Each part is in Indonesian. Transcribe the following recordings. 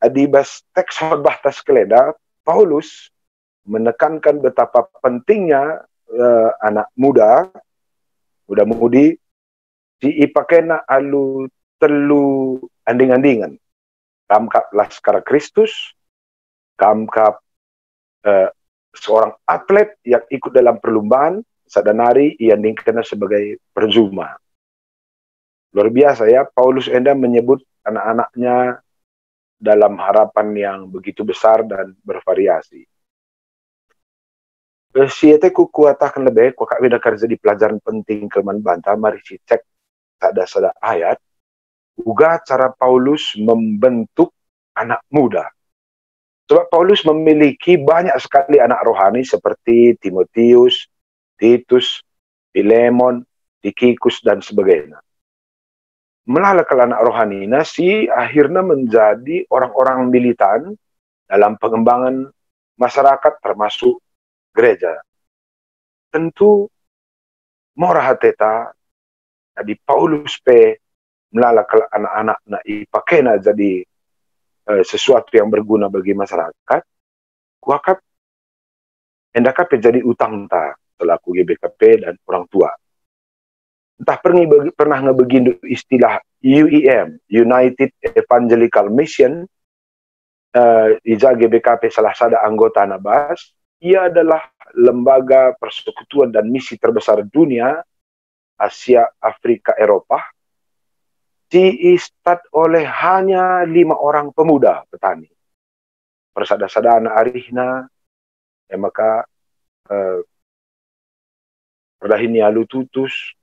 adibas teks khotbah tas keleda, Paulus menekankan betapa pentingnya anak muda-mudi diipakena alu telu anding-andingan. Kamkap Laskar Kristus, kamkap seorang atlet yang ikut dalam perlombaan, sadanari ia dikena sebagai perjuma. Luar biasa ya, Paulus enda menyebut anak-anaknya dalam harapan yang begitu besar dan bervariasi. Siete ku kuatakan lebih, ku kak beda kerja di pelajaran penting kelman bantah, mari si cek sada ayat, juga cara Paulus membentuk anak muda. Sebab Paulus memiliki banyak sekali anak rohani seperti Timotius, Titus, Filemon, Tikikus, dan sebagainya. Melalui anak rohani nasi akhirnya menjadi orang-orang militan dalam pengembangan masyarakat termasuk gereja. Tentu morah hateta di Paulus pe melalui anak-anak na ipakena jadi sesuatu yang berguna bagi masyarakat. Kuakap endakap jadi utang ta selaku GBKP dan orang tua. Entah pernah ngebegin istilah UEM, United Evangelical Mission, Ija GBKP salah satu anggota Nabas. Ia adalah lembaga persekutuan dan misi terbesar dunia, Asia, Afrika, Eropa. Diistat oleh hanya 5 orang pemuda petani. Persada-sada anak arihna, maka perdahin alu tutus,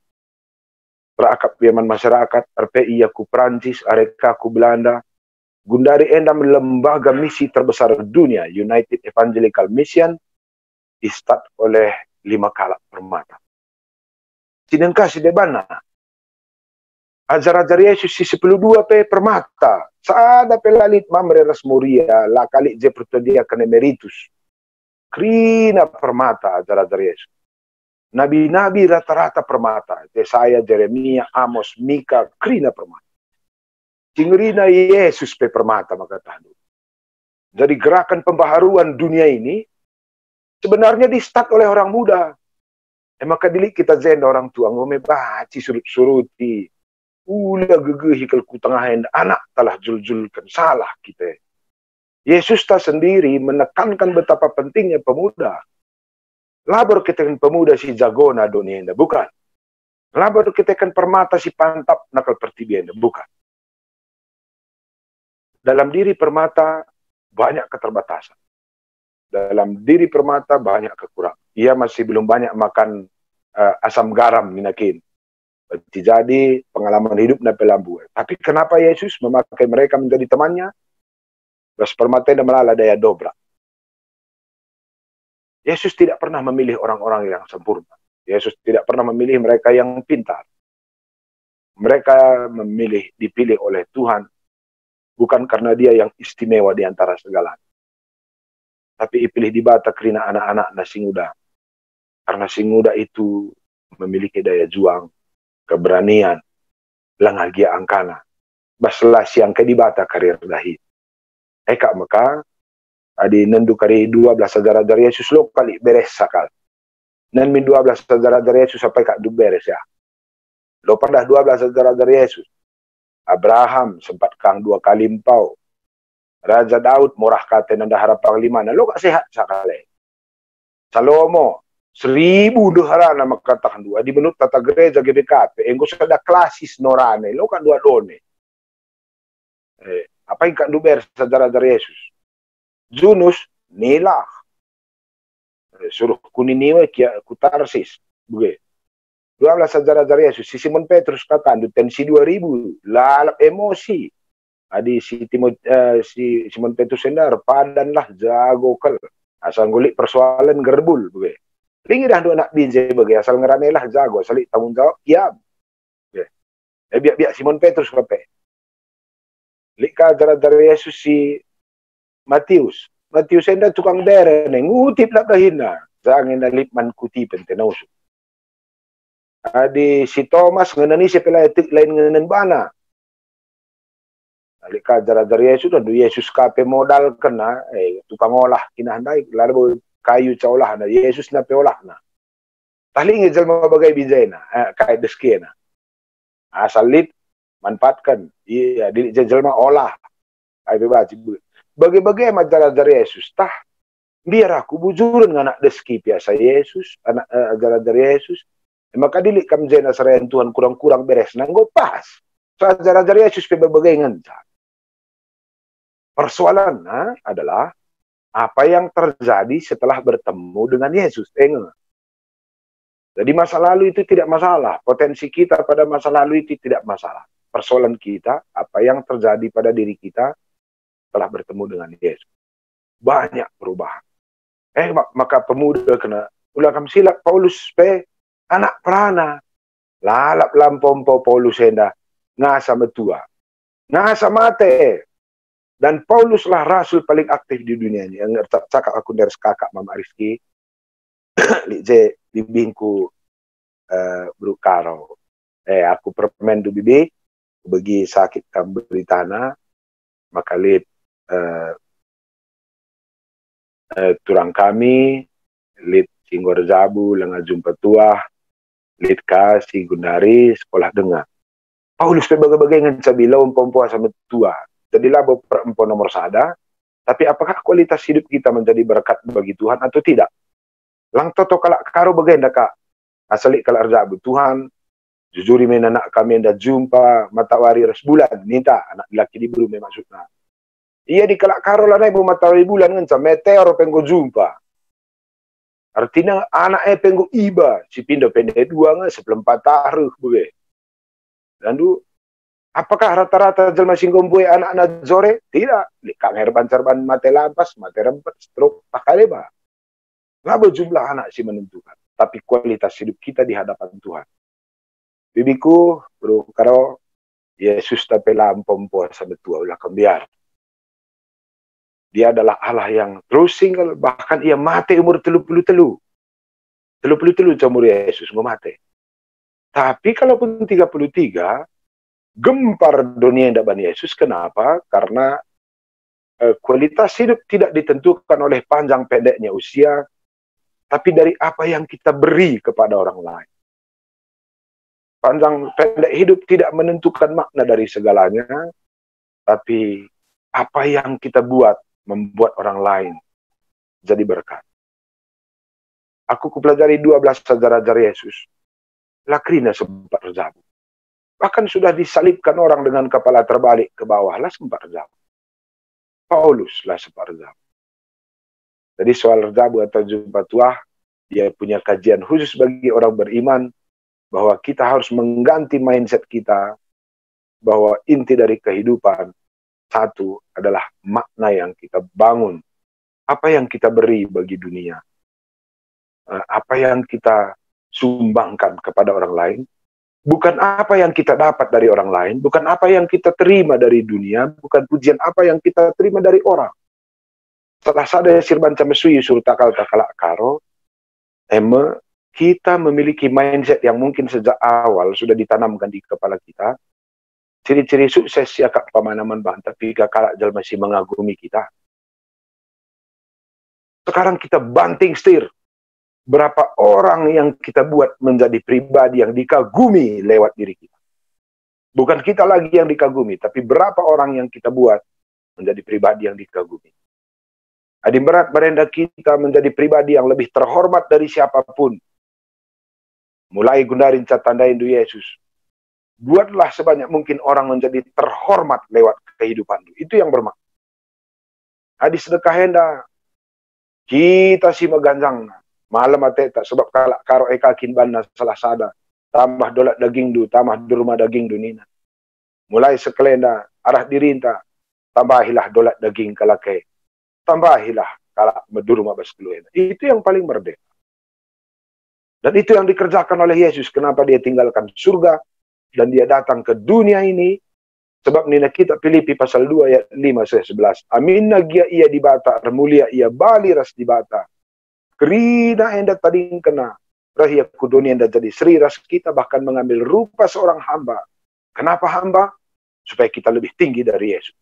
perakap biaman masyarakat, RPI aku Prancis, Areka aku Belanda, gundari endam lembaga misi terbesar dunia, United Evangelical Mission, istat oleh 5 kalak permata. Sinengka si debana, ajar-ajar Yesus si 12 pe permata, saada pelalit mamreras muria, la kali je pertodia kan emeritus, krina permata ajar-ajar Yesus. Nabi-nabi rata-rata permata. Yesaya, Jeremia, Amos, Mika, krina permata. Cingrina Yesus pe permata maka tadu. Jadi gerakan pembaharuan dunia ini sebenarnya di-start oleh orang muda. Maka dili kita zenda orang tua ngome baci surut-suruti. Ula gegeh hikal ku tengahin anak telah jul-julkan salah kita. Yesus tak sendiri menekankan betapa pentingnya pemuda. Labor kita kan pemuda si jagona dunia ini, bukan. Labor kita kan permata si pantap nakal pertibian, bukan. Dalam diri permata banyak keterbatasan. Dalam diri permata banyak kekurangan. Ia masih belum banyak makan asam garam minakin. Jadi pengalaman hidup na pelambu. Tapi kenapa Yesus memakai mereka menjadi temannya? Bas permata dan melala daya dobrak. Yesus tidak pernah memilih orang-orang yang sempurna. Yesus tidak pernah memilih mereka yang pintar. Mereka dipilih oleh Tuhan, bukan karena dia yang istimewa di antara segala. Tapi dipilih di bata kerina anak-anak na singuda. Karena singuda itu memiliki daya juang, keberanian, langagia angkana. Baslah siang ke di bata karir dahi. Eka maka, adi nendu kari 12 ajar-ajar Yesus lo kali beres sakal. Nen min 12 ajar-ajar Yesus sampai kak du beres ya. Lo pada 12 ajar-ajar Yesus. Abraham sempat kang 2 kali empau. Raja Daud murah kate nanda harap panglima. Lo kak sehat sakale. Salomo 1000 dohara nama katakan 2. Di menurut tata gereja GBKP. Engko sada klasis norane. Lo kan 2 done. Apa yang kak du beres ajar-ajar Yesus? Junus nilah suruh kuniniwe kia kutarsis buge 12 ajar-ajar Yesus si Simon Petrus kata tensi 2000 lalap emosi adi si Simon Petrus sendar padanlah jago kel asal ngulik persoalan gerbul buge lingi dah dua nak binje buge asal ngeranelah jago asal tanggung jawab kiam biak Simon Petrus kape lika ajar-ajar Yesus si Matius enda tukang dere ngutip lah kahina jangan nalipman kutipen tenausu adi si Thomas ngenani si pelayatik lain ngenen bana Alik kajar-ajar Yesus dan Yesus kape modal kena tukang olah kina handai lalu kayu caulah na Yesus na peolah na. Tahli ngejel mau bagai bijena kait deskena. Asalit manfaatkan iya di jejel mah olah ai bebaci bagi-bagi ajar-ajar Yesus tah biar aku bujurin anak deski biasa Yesus anak ajar-ajar Yesus maka dilik kam jena serayan Tuhan kurang-kurang beres nanggo pas so ajar-ajar Yesus pe berbagai ngenca. Persoalannya adalah apa yang terjadi setelah bertemu dengan Yesus. Jadi masa lalu itu tidak masalah. Potensi kita pada masa lalu itu tidak masalah. Persoalan kita, apa yang terjadi pada diri kita setelah bertemu dengan Yesus. Banyak perubahan. Maka pemuda kena ulah kam silap Paulus pe anak perana. Lalap lampompo Paulus henda ngasa metua. Ngasa mate. Dan Pauluslah rasul paling aktif di dunia ini. Yang cakap aku dari kakak Mama Rizky. Lije bibingku berukaro. Aku permen du bibi. Bagi sakit kam beritana. Maka lid turang kami. Lid singgor jabu. Lenga jumpa tuah. Lid kasih gundari. Sekolah dengar. Paulus berbagai-bagai ngencabila umpom puasa metua. Jadilah perempuan nomor sada, tapi apakah kualitas hidup kita menjadi berkat bagi Tuhan atau tidak? Lang toto kalak karo bagenda kak, asalik kalak arjabu Tuhan, jujuri men anak kami anda jumpa matahari ras bulan, minta anak laki di bulu maksudnya. Iya di kalak karo lah ibu matahari bulan kan, meteor penggo jumpa. Artinya anak penggo iba, si pindo pendek dua nggak sebelum taruh bebe. Dan apakah rata-rata jelma singgomboy anak-anak zore? Tidak. Kang herban cerban mate lampas, mate rempet, stroke, takaleba. Ngapa jumlah anak sih menentukan. Tapi kualitas hidup kita di hadapan Tuhan. Bibiku, bro, karo Yesus tapi lampom puasa betua ulah kembiar. Dia adalah Allah yang terus single, bahkan ia mati umur 33. 33 umur Yesus, nggak mati. Tapi kalaupun 33, gempar dunia yang dapat Yesus. Kenapa? Karena kualitas hidup tidak ditentukan oleh panjang pendeknya usia, tapi dari apa yang kita beri kepada orang lain. Panjang pendek hidup tidak menentukan makna dari segalanya, tapi apa yang kita buat membuat orang lain jadi berkat. Aku kupelajari 12 ajar-ajar Yesus. Lakrina sempat terjabut. Bahkan sudah disalibkan orang dengan kepala terbalik ke bawah lah sempat terjabut. Paulus lah sempat terjabut. Jadi soal terjabut atau jumpa tuah, dia punya kajian khusus bagi orang beriman, bahwa kita harus mengganti mindset kita, bahwa inti dari kehidupan, satu adalah makna yang kita bangun. Apa yang kita beri bagi dunia. Apa yang kita sumbangkan kepada orang lain. Bukan apa yang kita dapat dari orang lain, bukan apa yang kita terima dari dunia, bukan pujian apa yang kita terima dari orang. Setelah sadar sirban camesui suruh takalak karo, kita memiliki mindset yang mungkin sejak awal sudah ditanamkan di kepala kita. Ciri-ciri sukses ya kak pemanaman bang, tapi kalak jal masih mengagumi kita. Sekarang kita banting setir. Berapa orang yang kita buat menjadi pribadi yang dikagumi lewat diri kita. Bukan kita lagi yang dikagumi, tapi berapa orang yang kita buat menjadi pribadi yang dikagumi. Adim berat berenda kita menjadi pribadi yang lebih terhormat dari siapapun. Mulai gundarin catanda Hindu Yesus. Buatlah sebanyak mungkin orang menjadi terhormat lewat kehidupan. Itu yang bermakna. Hadis sedekah henda. Kita si meganjang. Malam ate tak sebab kalak karo ekakin bana salah sada. Tambah dolat daging du, tambah durma daging du nina. Mulai sekelenda arah dirinta. Tambahilah dolat daging kalake. Tambahilah kalak medurma baskeluena. Itu yang paling merdeka. Dan itu yang dikerjakan oleh Yesus. Kenapa dia tinggalkan surga dan dia datang ke dunia ini? Sebab nina kita Filipi pasal 2 ayat 5-11. Amin nagia ia dibata, remulia ia bali ras dibata. Kerina enda tading kena. Rahia kudunia enda jadi seri ras kita bahkan mengambil rupa seorang hamba. Kenapa hamba? Supaya kita lebih tinggi dari Yesus.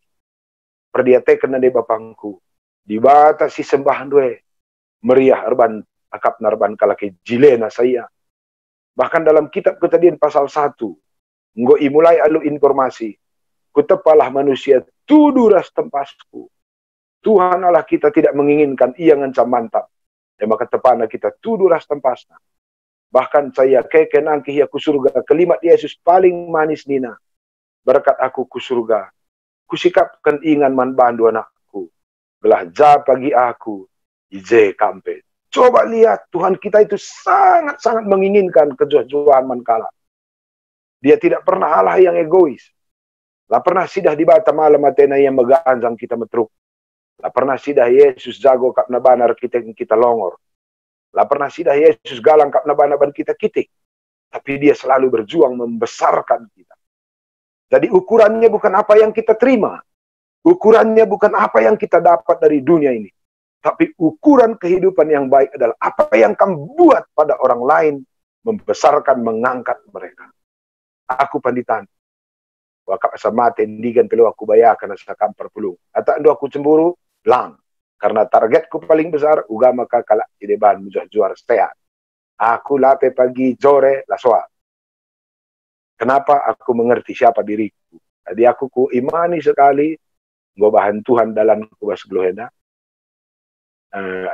perdiatekan na di bapangku. Di bata si sembahan due. Meriah erban akap narban kalaki jilena saya. Bahkan dalam kitab Kejadian pasal 1. Nggo imulai alu informasi. Kutepalah manusia tuduras tempasku. Tuhan Allah kita tidak menginginkan ia ngancam mantap. Maka tepana kita tuduras tempasna. Bahkan saya keken angki aku surga. Kelimat Yesus paling manis nina. Berkat aku ku surga. Kusikapkan ingan man bandu anakku. Belah ja pagi aku. Ije kampe. Coba lihat Tuhan kita itu sangat-sangat menginginkan kejujuan mankala. Dia tidak pernah Allah yang egois. Lah pernah sidah di bata malam atena yang meganjang kita metruk. Lah pernah sidah Yesus jago kap na banar kita longor. Lah pernah sidah Yesus galang kap na banaban kita kitik. Tapi dia selalu berjuang membesarkan kita. Jadi ukurannya bukan apa yang kita terima. Ukurannya bukan apa yang kita dapat dari dunia ini. Tapi ukuran kehidupan yang baik adalah apa yang kamu buat pada orang lain. Membesarkan, mengangkat mereka. Aku panditan. Wakap asa mati indigan pelu aku bayakan asa kampar pulung. Atau ando aku cemburu, lang. Karena targetku paling besar, uga maka kalak ideban mujah juara seteat. Aku lape pagi jore lasoa. Kenapa? Aku mengerti siapa diriku. Jadi aku ku imani sekali, ngobahan Tuhan dalam kubas geluhena.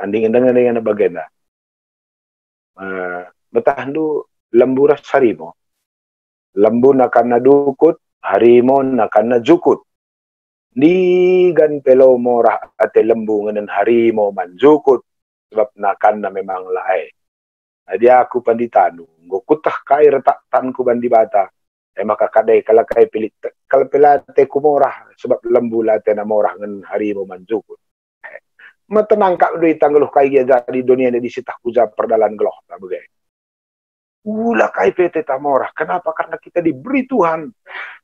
Andingan dengan bagenda. Betahandu lemburas harimo. Lembu nakan nadukut, harimo nakan najukut. Di gan pelo morah ate lembu ngenen harimo manjukut. Sebab nakan na memang lae. Jadi aku panditanu. Ngokutah kai retak tanku bandi bata. Maka kadai kalakai pilit. Kalau pelate ku morah. Sebab lembu late na morah ngenen harimo manjukut. Metenangkap duit tanggeluh kai jadi dunia ini disitah kuja perdalan geloh. Ulah kai PT tamorah. Kenapa? Karena kita diberi Tuhan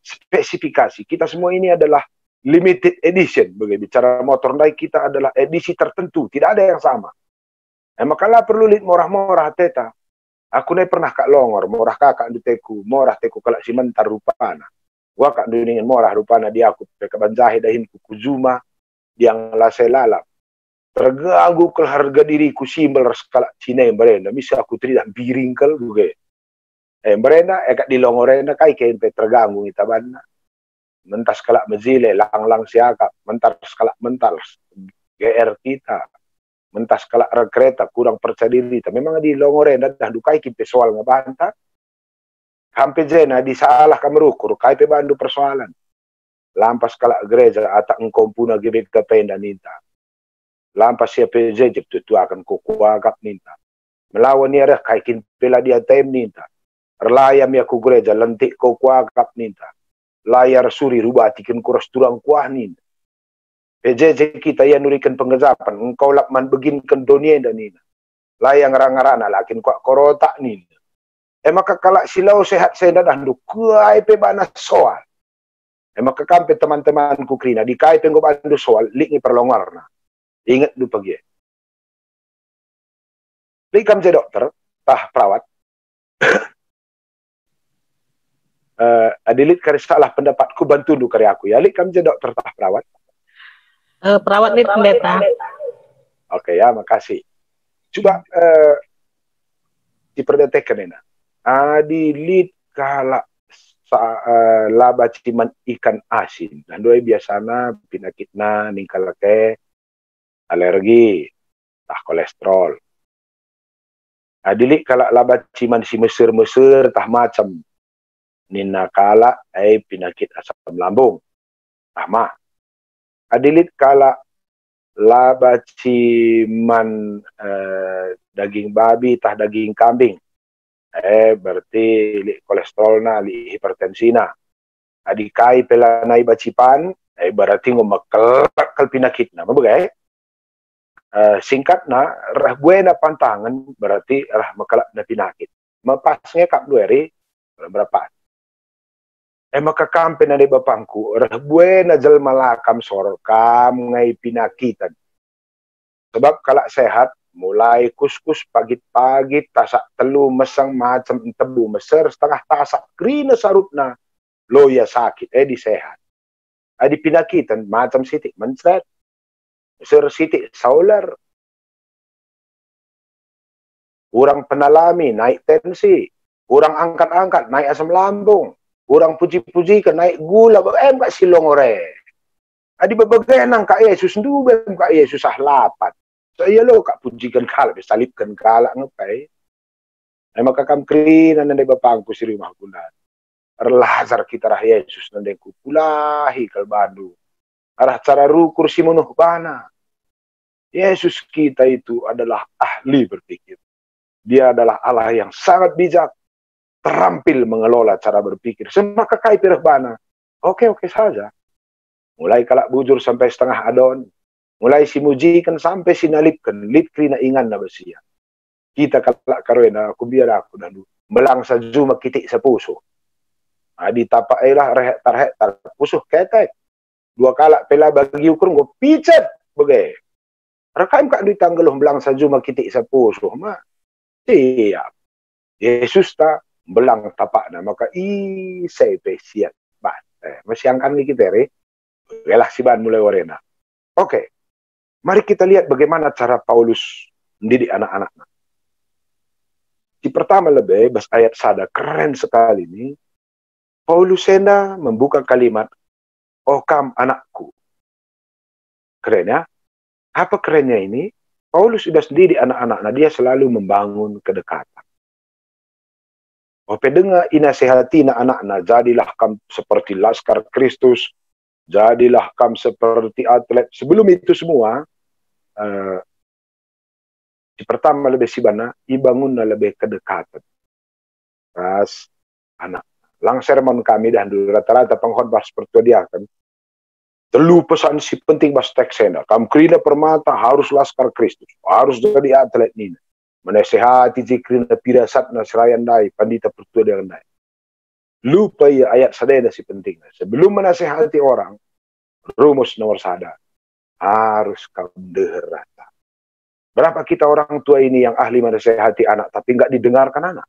spesifikasi. Kita semua ini adalah limited edition. Bicara motor naik kita adalah edisi tertentu. Tidak ada yang sama. Makalah perlu lihat morah-morah teta. Aku nih pernah kak longor. Morah kakak di teku. Morah teku kalak simentar rupana. Wah kak dunia morah rupana dia aku. Pekabanjahe dahin kukuzuma. Yang lasai lalap. Terganggu ke harga diriku simbol skala Cina yang berenda. Bisa aku tidak biringkel juga. Berenda, kak di longorena kai kente terganggu kita bana. Mentas kalak mezile, lang-lang siakap. Mentas kalak mental. GR kita. Mentas kalak kereta, kurang percaya diri. Memang di longorena, dah dukai kita soal ngebanta. Hampir jena, disalah kamerukur. Kai pe bandu persoalan. Lampas kalak gereja, atak engkompuna gebek kepen dan ninta. Lampas siapa jejep tu akan kukuagap ninta. Melawan ni arah kaikin pela dia tem ninta. Erlayam ya ku gereja lentik kau kuagap ninta. Layar suri rubah tikin kuras turang kuah ninta. PJJ kita yang nurikan pengejapan. Engkau lapman beginkan dunia dan nina. Layang rangarana lakin kuak korotak nina. Maka kalak silau sehat saya dah duk kuai pe bana soal. Maka kampe teman-temanku krina di kai penggo bandu soal lik ni perlongwarna. Ingat lu pagi. Likam je dokter, tah perawat. Adilit kari salah pendapatku bantu lu kari aku ya. Likam je dokter tah perawat. Perawat lit pendeta. Oke ya, makasih. Coba diperdetekan ini. Adilit kala laba ciman ikan asin. Dan doi biasana penyakitna ningkalake alergi, tah kolesterol. Adilik kalau laba ciman si Mesir tah macam nina kala penyakit asam lambung, tah mah. Adilik kalau laba ciman daging babi tah daging kambing, berarti li kolesterolna li hipertensina. Adikai pelanai bacipan, berarti ngomakel penyakitna, mabugai. Singkatnya, rah buena pantangan berarti rah makalak na pinakit. Mapasnya kap dueri berapa? Maka kampe na di bapangku, rah buena jel malakam sorokam ngai pinakitan. Sebab kalak sehat, mulai kuskus pagi-pagi tasak telu mesang macam tebu meser setengah tasak krina sarutna loya sakit di sehat. Adi pinakitan, macam sitik mencret, sitik solar, orang penalami naik tensi, orang angkat-angkat naik asam lambung, orang puji-puji ke naik gula, kak silong ore. Adi berbagai nang kak Yesus ndu kak Yesus lapat. Saya lo kak pujikan kala, salibkan kala ngapai. Maka kam kri nande bapangku si rumah kunan. Lazar kita rah Yesus nande kupulahi kal Bandung. Arah cara rukur si menuh bana. Yesus kita itu adalah ahli berpikir. Dia adalah Allah yang sangat bijak, terampil mengelola cara berpikir. Semaka kai pirah bana. Oke saja. Mulai kalak bujur sampai setengah adon. Mulai si mujikan sampai si nalipkan. Lip krina ingan na besia. Kita kalak karwena aku biar aku dan belang saju makitik sepusuh. Adi tapak elah rehet pusuh ketek. Dua kalak pela bagi ukur go picet bagai. Rakaim kak ditanggeluh belang saju makitik sepusuh mah. Siap. Yesus ta belang tapak na maka saya siap bat. Masih angkan ni kita re. Yalah si ban mulai warena. Oke. Mari kita lihat bagaimana cara Paulus mendidik anak-anaknya. Di pertama lebih, bas ayat sada keren sekali ini. Paulus senda membuka kalimat, "Oh kam anakku." Keren ya? Apa kerennya ini? Paulus sudah sendiri anak-anaknya, dia selalu membangun kedekatan. Oh pedenga inasehati na anak-anak, jadilah kam seperti laskar Kristus, jadilah kam seperti atlet. Sebelum itu semua, di pertama lebih sibana, ibangunna lebih kedekatan. Ras anak. Lang sermon kami dan dulu rata-rata pengkhotbah seperti dia kan. Telu pesan si penting bas teksena. Kam krina permata harus laskar Kristus. Harus jadi atlet ini. Menasehati jikrina pirasat na serayan dai, pandita pertua dengan dai. Lupa ya ayat sadena si pentingnya. Sebelum menasehati orang, rumus nomor sada. Harus kau derata. Berapa kita orang tua ini yang ahli menasehati anak, tapi nggak didengarkan anak.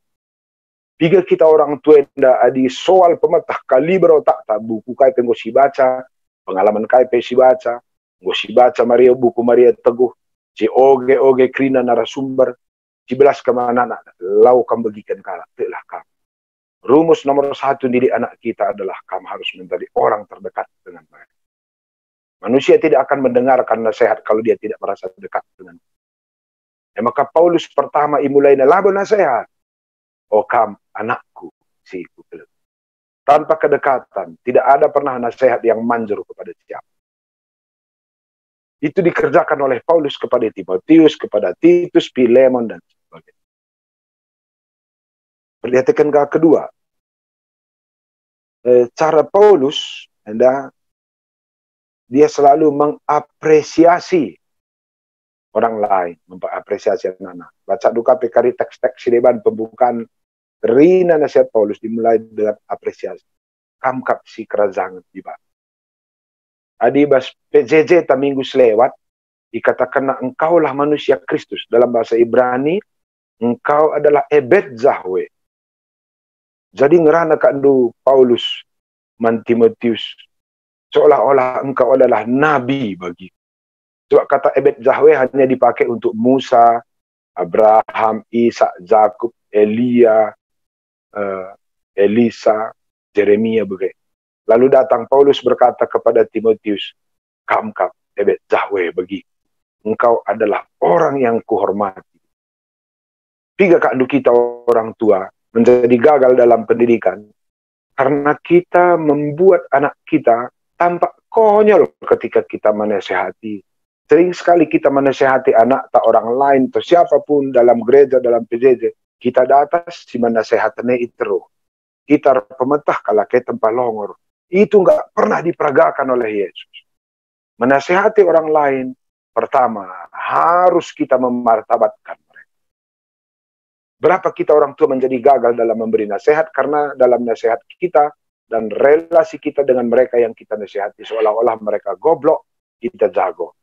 Tiga kita orang tua yang adi soal pemetah kaliber otak tak buku kai penggosi baca, pengalaman kai si baca, ngosi baca Maria buku Maria Teguh, si oge krina narasumber, 11 kemana anak, lau kam bagikan kalah, telah kam. Rumus nomor 1 didik anak kita adalah kam harus menjadi orang terdekat dengan mereka. Manusia tidak akan mendengarkan nasihat kalau dia tidak merasa dekat dengan. Maka Paulus pertama imulai laba nasihat. Oh kam anakku si ikut. Tanpa kedekatan, tidak ada pernah nasihat yang manjur kepada siapa. Itu dikerjakan oleh Paulus kepada Timotius, kepada Titus, Filemon, dan sebagainya. Perhatikan kedua. Cara Paulus, dia selalu mengapresiasi orang lain, mengapresiasi anak-anak. Baca duka pekari teks-teks si deban pembukaan Rina nasihat Paulus dimulai dengan apresiasi. Kamkap si kerajaan tiba. Adi bas PJJ ta minggu selewat dikatakan engkaulah manusia Kristus dalam bahasa Ibrani, engkau adalah ebed Zahwe. Jadi ngerana kandu Paulus man Timotius seolah-olah engkau adalah nabi bagi. Sebab kata ebed Zahwe hanya dipakai untuk Musa, Abraham, Ishak, Yakub, Elia, Elisa, Jeremia begitu. Lalu datang Paulus berkata kepada Timotius, kamkap ebet Zahwe bagi. Engkau adalah orang yang kuhormati. Tiga kandu kita orang tua menjadi gagal dalam pendidikan karena kita membuat anak kita tampak konyol ketika kita menasehati. Sering sekali kita menasehati anak tak orang lain atau siapapun dalam gereja, dalam PJJ. Kita datas si menasehatane itu. Kita pemetah kalau ke tempat longor. Itu enggak pernah diperagakan oleh Yesus. Menasehati orang lain, pertama harus kita memartabatkan mereka. Berapa kita orang tua menjadi gagal dalam memberi nasihat karena dalam nasihat kita dan relasi kita dengan mereka yang kita nasihati seolah-olah mereka goblok, kita jago.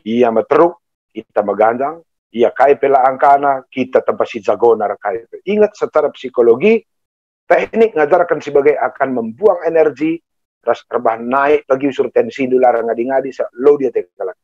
Ia meteruk, kita megandang. Ia kai pela angkana, kita tempat si jago narakai. Ingat secara psikologi, teknik ngajarkan sebagai akan membuang energi ras rebah naik lagi usur tensi dolar ngadi-ngadi lo dia tekalak